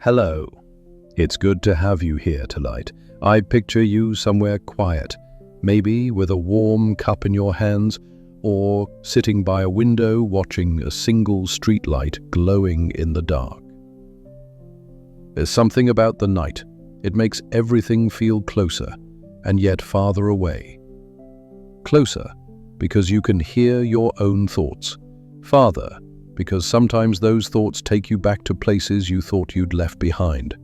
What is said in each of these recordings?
Hello. It's good to have you here tonight. I picture you somewhere quiet, maybe with a warm cup in your hands, or sitting by a window watching a single streetlight glowing in the dark. There's something about the night. It makes everything feel closer, and yet farther away. Closer, because you can hear your own thoughts. Farther, because sometimes those thoughts take you back to places you thought you'd left behind.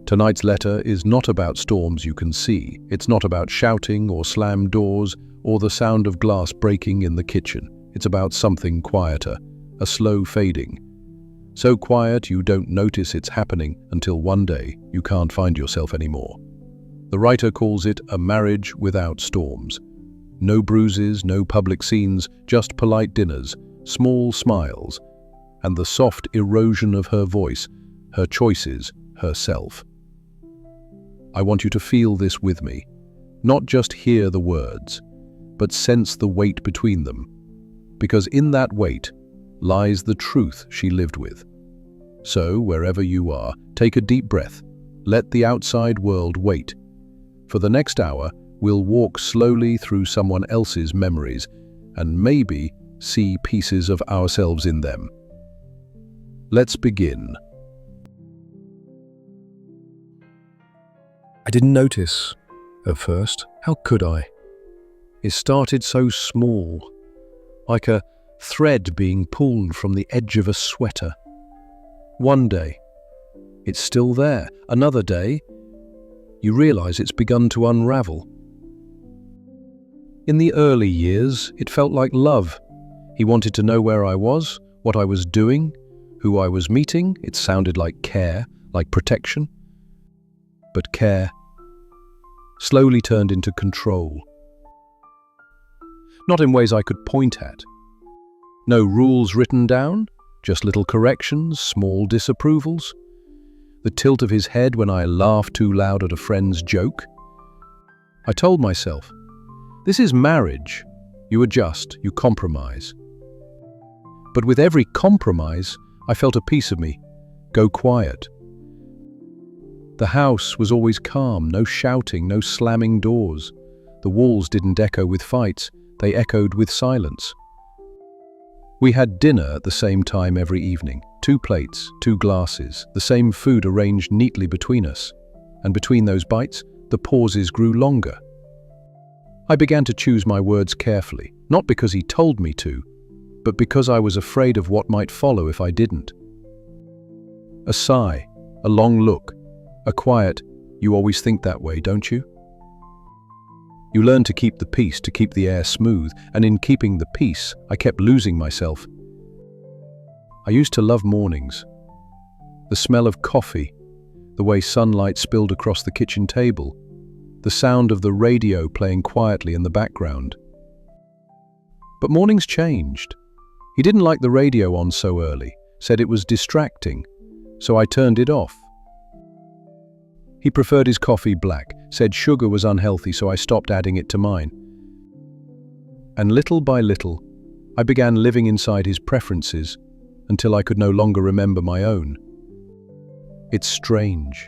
Tonight's letter is not about storms you can see. It's not about shouting or slammed doors or the sound of glass breaking in the kitchen. It's about something quieter, a slow fading. So quiet you don't notice it's happening until one day you can't find yourself anymore. The writer calls it a marriage without storms. No bruises, no public scenes, just polite dinners, small smiles, and the soft erosion of her voice, her choices, herself. I want you to feel this with me, not just hear the words, but sense the weight between them, because in that weight lies the truth she lived with. So, wherever you are, take a deep breath. Let the outside world wait. For the next hour, we'll walk slowly through someone else's memories and maybe see pieces of ourselves in them. Let's begin. I didn't notice at first. How could I? It started so small, like a thread being pulled from the edge of a sweater. One day, it's still there. Another day, you realize it's begun to unravel. In the early years, it felt like love. He wanted to know where I was, what I was doing, who I was meeting. It sounded like care, like protection. But care slowly turned into control. Not in ways I could point at. No rules written down, just little corrections, small disapprovals. The tilt of his head when I laughed too loud at a friend's joke. I told myself, this is marriage. You adjust, you compromise. But with every compromise, I felt a piece of me go quiet. The house was always calm, no shouting, no slamming doors. The walls didn't echo with fights, they echoed with silence. We had dinner at the same time every evening. 2 plates, 2 glasses, the same food arranged neatly between us. And between those bites, the pauses grew longer. I began to choose my words carefully, not because he told me to, but because I was afraid of what might follow if I didn't. A sigh, a long look, a quiet, "You always think that way, don't you?" You learn to keep the peace, to keep the air smooth, and in keeping the peace, I kept losing myself. I used to love mornings. The smell of coffee, the way sunlight spilled across the kitchen table, the sound of the radio playing quietly in the background. But mornings changed. He didn't like the radio on so early, said it was distracting, so I turned it off. He preferred his coffee black, said sugar was unhealthy, so I stopped adding it to mine. And little by little, I began living inside his preferences until I could no longer remember my own. It's strange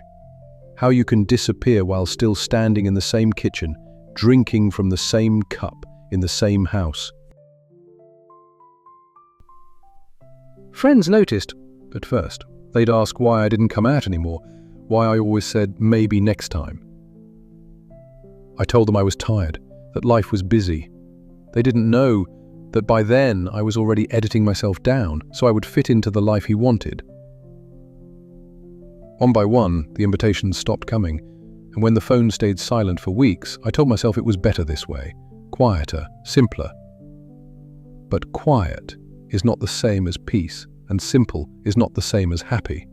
how you can disappear while still standing in the same kitchen, drinking from the same cup in the same house. Friends noticed at first. They'd ask why I didn't come out anymore, why I always said maybe next time. I told them I was tired, that life was busy. They didn't know that by then I was already editing myself down so I would fit into the life he wanted. One by one, the invitations stopped coming, and when the phone stayed silent for weeks, I told myself it was better this way, quieter, simpler. But quiet is not the same as peace, and simple is not the same as happy.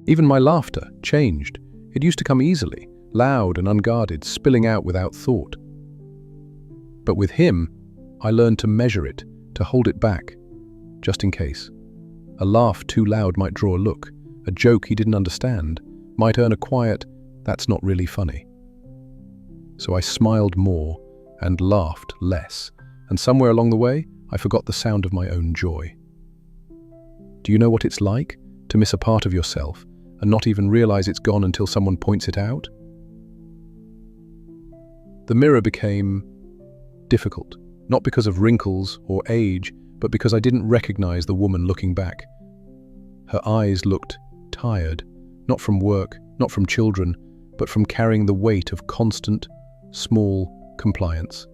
Even my laughter changed. It used to come easily, loud and unguarded, spilling out without thought. But with him, I learned to measure it, to hold it back, just in case. A laugh too loud might draw a look. A joke he didn't understand might earn a quiet, "That's not really funny." So I smiled more and laughed less, And somewhere along the way, I forgot the sound of my own joy. Do you know what it's like to miss a part of yourself and not even realize it's gone until someone points it out? The mirror became difficult, not because of wrinkles or age, but because I didn't recognize the woman looking back. Her eyes looked tired, not from work, not from children, but from carrying the weight of constant, small compliance.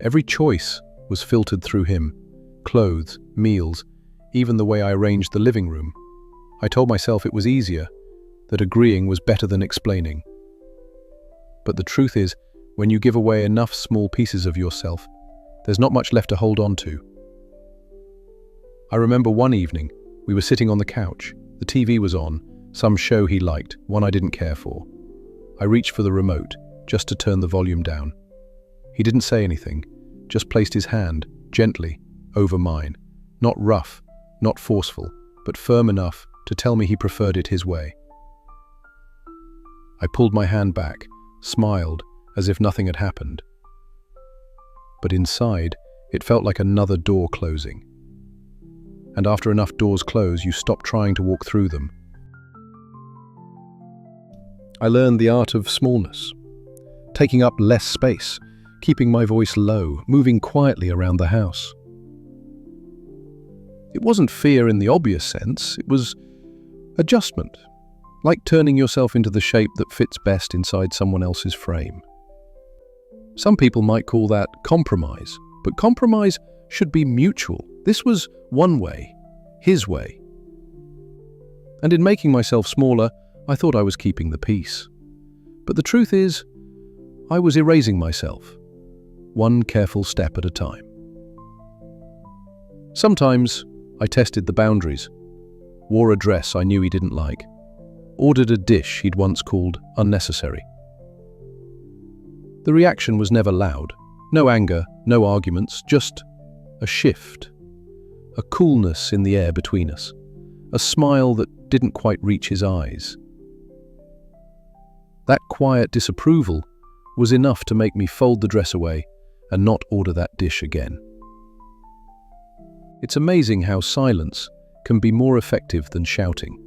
Every choice was filtered through him: clothes, meals, even the way I arranged the living room. I told myself it was easier, that agreeing was better than explaining. But the truth is, when you give away enough small pieces of yourself, there's not much left to hold on to. I remember one evening, we were sitting on the couch. The TV was on, some show he liked, one I didn't care for. I reached for the remote, just to turn the volume down. He didn't say anything, just placed his hand, gently, over mine. Not rough, not forceful, but firm enough to tell me he preferred it his way. I pulled my hand back, smiled, as if nothing had happened. But inside, it felt like another door closing. And after enough doors close, you stop trying to walk through them. I learned the art of smallness, taking up less space, keeping my voice low, moving quietly around the house. It wasn't fear in the obvious sense, it was adjustment, like turning yourself into the shape that fits best inside someone else's frame. Some people might call that compromise, but compromise should be mutual. This was one way, his way. And in making myself smaller, I thought I was keeping the peace. But the truth is, I was erasing myself, one careful step at a time. Sometimes I tested the boundaries, wore a dress I knew he didn't like, ordered a dish he'd once called unnecessary. The reaction was never loud, no anger, no arguments, just a shift, a coolness in the air between us, a smile that didn't quite reach his eyes. That quiet disapproval was enough to make me fold the dress away and not order that dish again. It's amazing how silence can be more effective than shouting.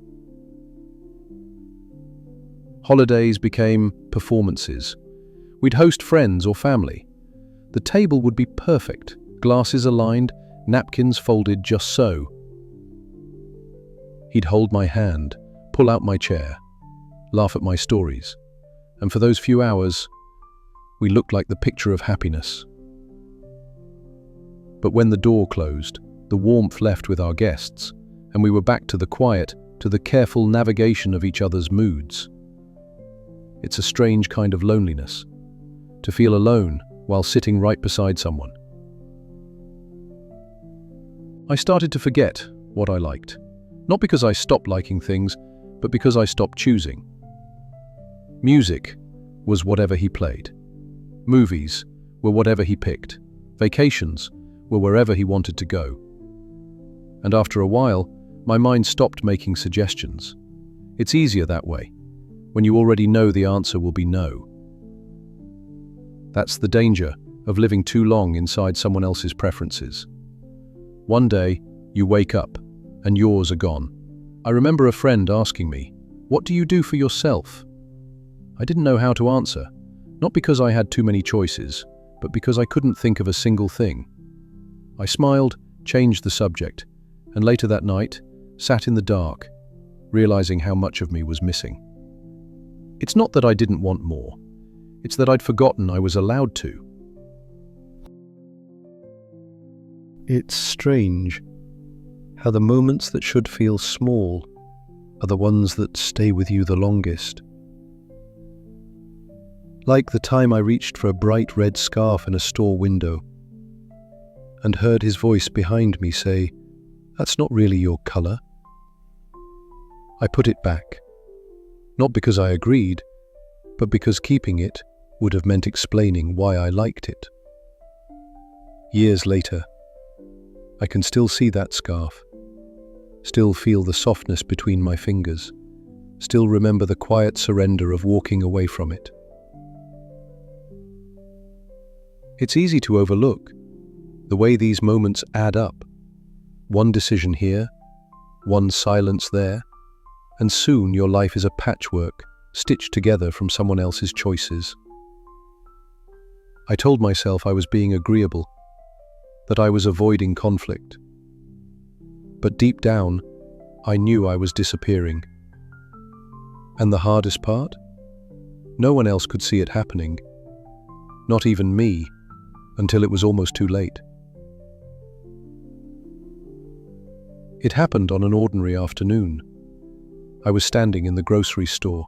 Holidays became performances. We'd host friends or family. The table would be perfect, glasses aligned, napkins folded just so. He'd hold my hand, pull out my chair, laugh at my stories, and for those few hours, we looked like the picture of happiness. But when the door closed, the warmth left with our guests, and we were back to the quiet, to the careful navigation of each other's moods. It's a strange kind of loneliness, to feel alone while sitting right beside someone. I started to forget what I liked, not because I stopped liking things, but because I stopped choosing. Music was whatever he played. Movies were whatever he picked. Vacations were wherever he wanted to go. And after a while, my mind stopped making suggestions. It's easier that way, when you already know the answer will be no. That's the danger of living too long inside someone else's preferences. One day, you wake up, and yours are gone. I remember a friend asking me, "What do you do for yourself?" I didn't know how to answer, not because I had too many choices, but because I couldn't think of a single thing. I smiled, changed the subject, and later that night, sat in the dark, realizing how much of me was missing. It's not that I didn't want more. It's that I'd forgotten I was allowed to. It's strange how the moments that should feel small are the ones that stay with you the longest. Like the time I reached for a bright red scarf in a store window and heard his voice behind me say, "That's not really your color." I put it back, not because I agreed, but because keeping it would have meant explaining why I liked it. Years later, I can still see that scarf, still feel the softness between my fingers, still remember the quiet surrender of walking away from it. It's easy to overlook the way these moments add up. One decision here, one silence there, and soon your life is a patchwork stitched together from someone else's choices. I told myself I was being agreeable, that I was avoiding conflict. But deep down, I knew I was disappearing. And the hardest part? No one else could see it happening. Not even me, until it was almost too late. It happened on an ordinary afternoon. I was standing in the grocery store,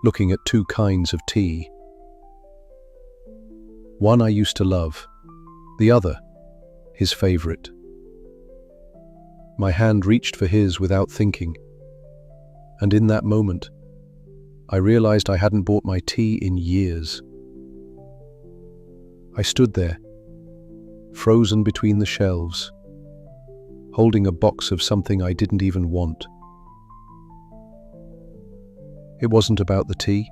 looking at two kinds of tea. One I used to love, the other, his favorite. My hand reached for his without thinking, and in that moment, I realized I hadn't bought my tea in years. I stood there, frozen between the shelves, holding a box of something I didn't even want. It wasn't about the tea,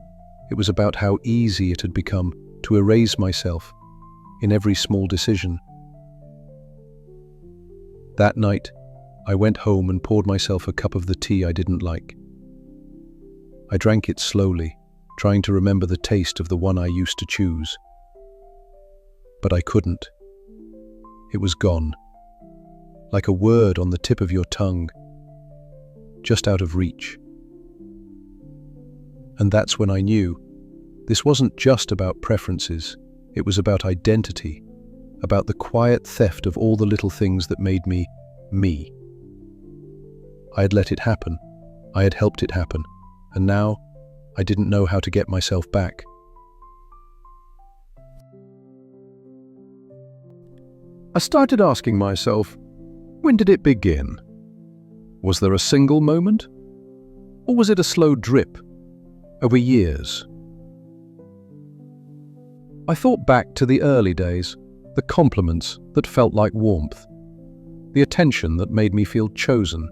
it was about how easy it had become to erase myself in every small decision. That night, I went home and poured myself a cup of the tea I didn't like. I drank it slowly, trying to remember the taste of the one I used to choose. But I couldn't. It was gone. Like a word on the tip of your tongue, just out of reach. And that's when I knew this wasn't just about preferences, it was about identity, about the quiet theft of all the little things that made me, me. I had let it happen, I had helped it happen, and now I didn't know how to get myself back. I started asking myself, when did it begin? Was there a single moment? Or was it a slow drip over years? I thought back to the early days, the compliments that felt like warmth, the attention that made me feel chosen.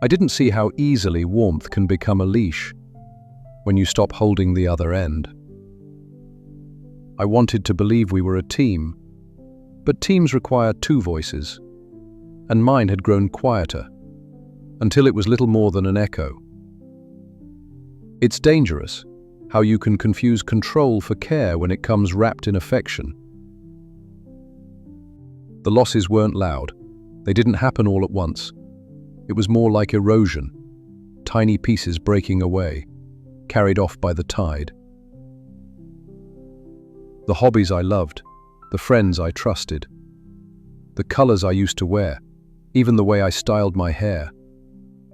I didn't see how easily warmth can become a leash when you stop holding the other end. I wanted to believe we were a team, but teams require two voices, and mine had grown quieter, until it was little more than an echo. It's dangerous how you can confuse control for care when it comes wrapped in affection. The losses weren't loud. They didn't happen all at once. It was more like erosion, tiny pieces breaking away, carried off by the tide. The hobbies I loved, the friends I trusted, the colors I used to wear, even the way I styled my hair.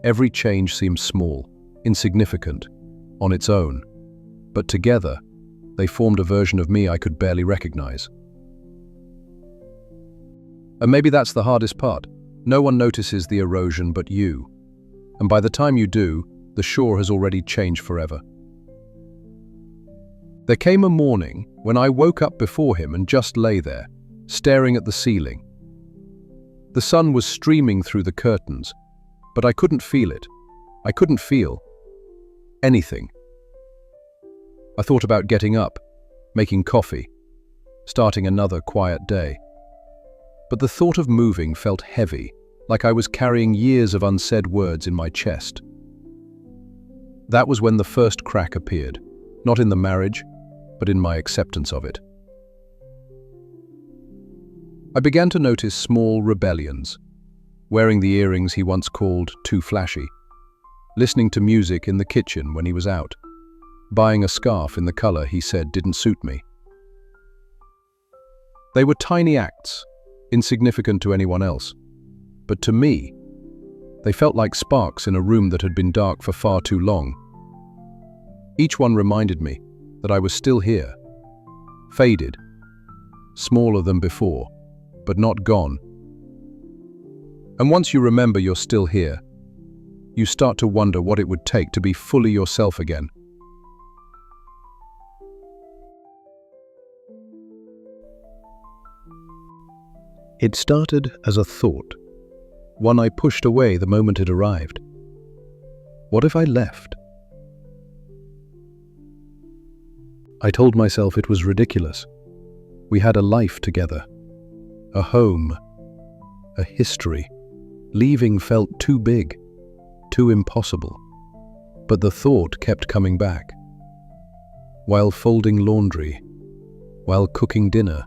Every change seemed small, insignificant, on its own, but together, they formed a version of me I could barely recognize. And maybe that's the hardest part. No one notices the erosion but you. And by the time you do, the shore has already changed forever. There came a morning when I woke up before him and just lay there, staring at the ceiling. The sun was streaming through the curtains, but I couldn't feel it. I couldn't feel anything. I thought about getting up, making coffee, starting another quiet day. But the thought of moving felt heavy, like I was carrying years of unsaid words in my chest. That was when the first crack appeared, not in the marriage, but in my acceptance of it. I began to notice small rebellions, wearing the earrings he once called too flashy, listening to music in the kitchen when he was out, buying a scarf in the color he said didn't suit me. They were tiny acts, insignificant to anyone else, but to me, they felt like sparks in a room that had been dark for far too long. Each one reminded me that I was still here, faded, smaller than before, but not gone. And once you remember you're still here, you start to wonder what it would take to be fully yourself again. It started as a thought, one I pushed away the moment it arrived. What if I left? I told myself it was ridiculous. We had a life together, a home, a history. Leaving felt too big, too impossible. But the thought kept coming back. While folding laundry, while cooking dinner,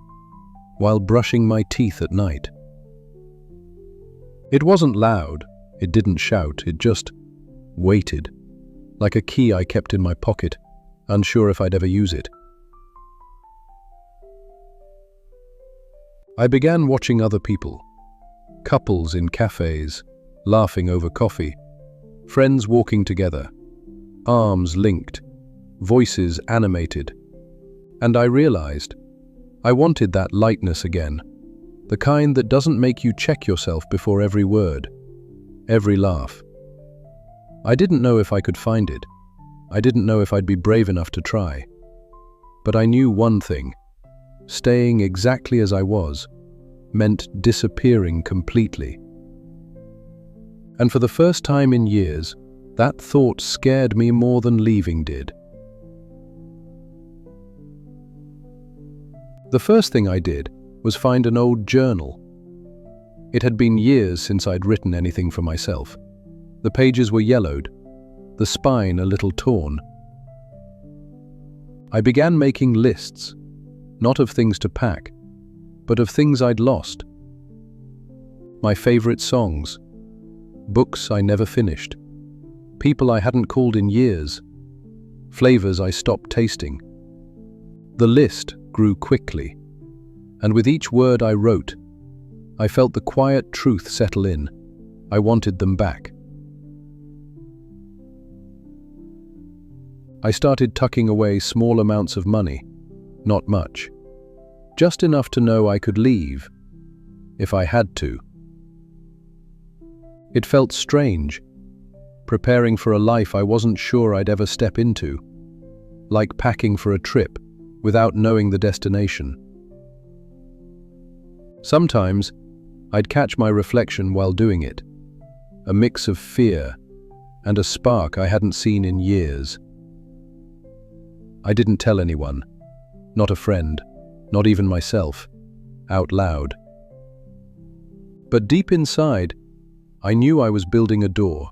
while brushing my teeth at night. It wasn't loud, it didn't shout, it just waited, like a key I kept in my pocket, unsure if I'd ever use it. I began watching other people, couples in cafes, laughing over coffee, friends walking together, arms linked, voices animated. And I realized I wanted that lightness again, the kind that doesn't make you check yourself before every word, every laugh. I didn't know if I could find it. I didn't know if I'd be brave enough to try. But I knew one thing: staying exactly as I was meant disappearing completely. And for the first time in years, that thought scared me more than leaving did. The first thing I did was find an old journal. It had been years since I'd written anything for myself. The pages were yellowed, the spine a little torn. I began making lists, not of things to pack, but of things I'd lost. My favorite songs, books I never finished, people I hadn't called in years, flavors I stopped tasting. The list grew quickly, and with each word I wrote, I felt the quiet truth settle in. I wanted them back. I started tucking away small amounts of money, not much, just enough to know I could leave, if I had to. It felt strange, preparing for a life I wasn't sure I'd ever step into, like packing for a trip without knowing the destination. Sometimes, I'd catch my reflection while doing it, a mix of fear and a spark I hadn't seen in years. I didn't tell anyone, not a friend, not even myself, out loud. But deep inside, I knew I was building a door,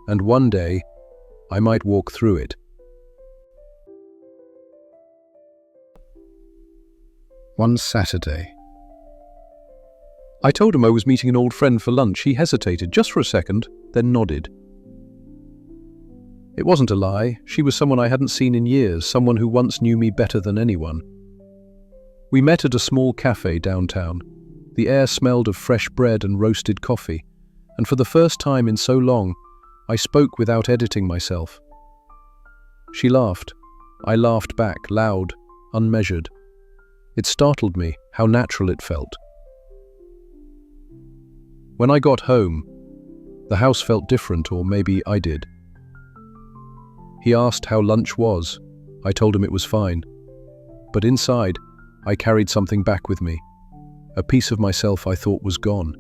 and one day, I might walk through it. One Saturday. I told him I was meeting an old friend for lunch. He hesitated just for a second, then nodded. It wasn't a lie. She was someone I hadn't seen in years, someone who once knew me better than anyone. We met at a small cafe downtown. The air smelled of fresh bread and roasted coffee, and for the first time in so long, I spoke without editing myself. She laughed. I laughed back, loud, unmeasured. It startled me how natural it felt. When I got home, the house felt different, or maybe I did. He asked how lunch was. I told him it was fine. But inside, I carried something back with me, a piece of myself I thought was gone.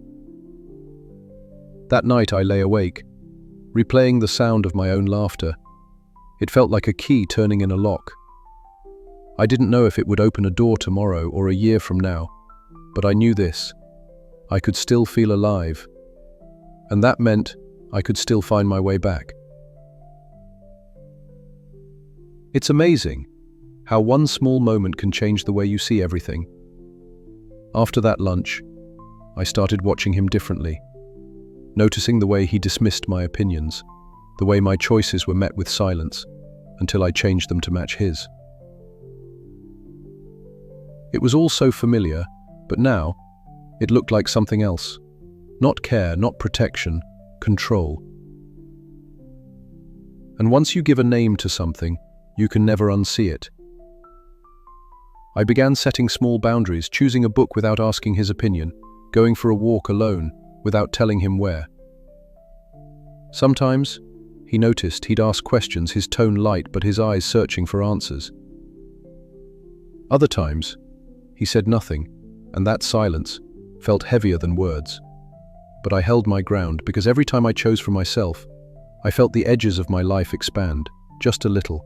That night I lay awake, replaying the sound of my own laughter. It felt like a key turning in a lock. I didn't know if it would open a door tomorrow or a year from now, but I knew this: I could still feel alive, and that meant I could still find my way back. It's amazing how one small moment can change the way you see everything. After that lunch, I started watching him differently, noticing the way he dismissed my opinions, the way my choices were met with silence, until I changed them to match his. It was all so familiar, but now, it looked like something else. Not care, not protection, control. And once you give a name to something, you can never unsee it. I began setting small boundaries, choosing a book without asking his opinion, going for a walk alone without telling him where. Sometimes, he noticed he'd ask questions, his tone light but his eyes searching for answers. Other times, he said nothing, and that silence felt heavier than words. But I held my ground because every time I chose for myself, I felt the edges of my life expand, just a little.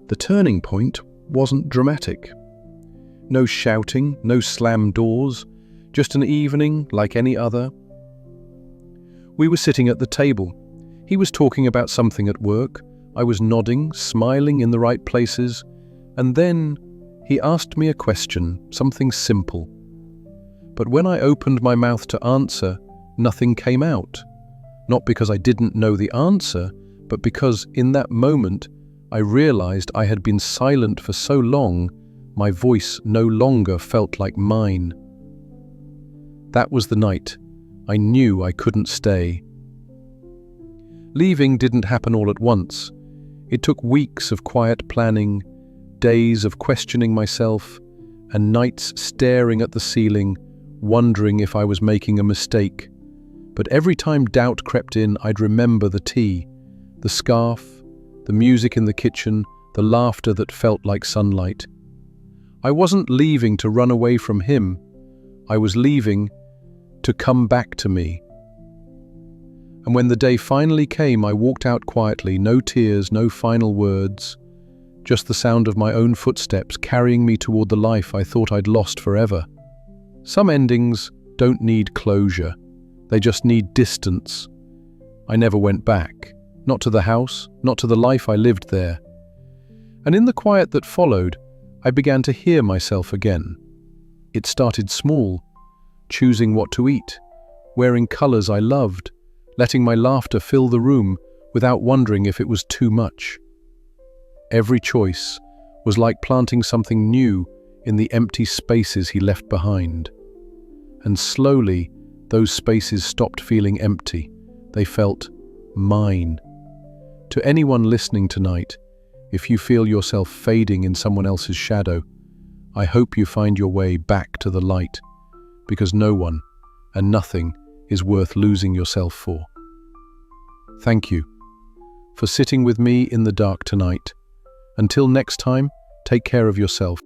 The turning point wasn't dramatic. No shouting, no slammed doors, just an evening like any other. We were sitting at the table. He was talking about something at work. I was nodding, smiling in the right places, and then he asked me a question, something simple. But when I opened my mouth to answer, nothing came out. Not because I didn't know the answer, but because in that moment I realized I had been silent for so long, my voice no longer felt like mine. That was the night. I knew I couldn't stay. Leaving didn't happen all at once. It took weeks of quiet planning, days of questioning myself, and nights staring at the ceiling, wondering if I was making a mistake. But every time doubt crept in, I'd remember the tea, the scarf, the music in the kitchen, the laughter that felt like sunlight. I wasn't leaving to run away from him. I was leaving to come back to me. And when the day finally came, I walked out quietly, no tears, no final words, just the sound of my own footsteps carrying me toward the life I thought I'd lost forever. Some endings don't need closure. They just need distance. I never went back. Not to the house, not to the life I lived there. And in the quiet that followed, I began to hear myself again. It started small, choosing what to eat, wearing colors I loved, letting my laughter fill the room without wondering if it was too much. Every choice was like planting something new in the empty spaces he left behind. And slowly, those spaces stopped feeling empty. They felt mine. To anyone listening tonight, if you feel yourself fading in someone else's shadow, I hope you find your way back to the light, because no one and nothing is worth losing yourself for. Thank you for sitting with me in the dark tonight. Until next time, take care of yourself.